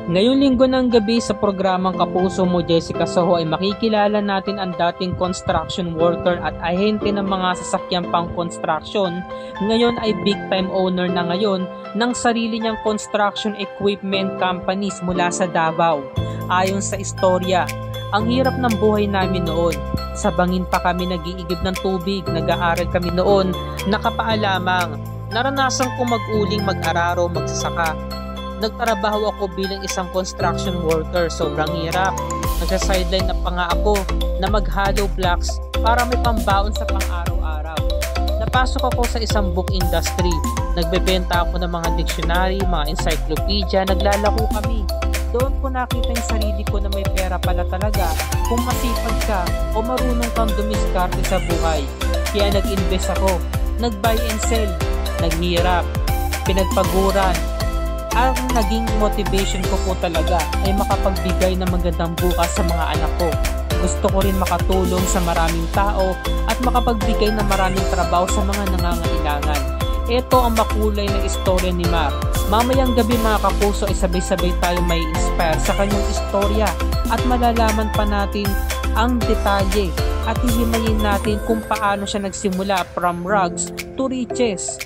Ngayong linggo ng gabi sa programang Kapuso Mo Jessica Soho ay makikilala natin ang dating construction worker at ahente ng mga sasakyan pang construction. Ngayon ay big time owner na ngayon ng sarili niyang construction equipment companies mula sa Davao. Ayon sa istorya, ang hirap ng buhay namin noon. Sa bangin pa kami nag-iigib ng tubig, nag-aaral kami noon, nakapaalamang. Naranasan ko mag-uling, mag-araro, magsasaka. Nagtrabaho ako bilang isang construction worker, sobrang hirap. Nagsa-sideline na pa nga ako na mag-hollow blocks para may pambaon sa pang-araw-araw. Napasok ako sa isang book industry. Nagbebenta ako ng mga dictionary, mga encyclopedia, naglalako kami. Doon ko nakita yung sarili ko na may pera pala talaga kung masipag ka o marunong kang dumiskarte sa buhay. Kaya nag-invest ako, nag-buy and sell, naghirap, pinagpaguran. Ang naging motivation ko po talaga ay makapagbigay ng magandang bukas sa mga anak ko. Gusto ko rin makatulong sa maraming tao at makapagbigay ng maraming trabaho sa mga nangangailangan. Ito ang makulay na istorya ni Mar. Mamayang gabi mga kapuso ay sabay-sabay tayo may inspire sa kanyang istorya at malalaman pa natin ang detalye at hihimayin natin kung paano siya nagsimula from rags to riches.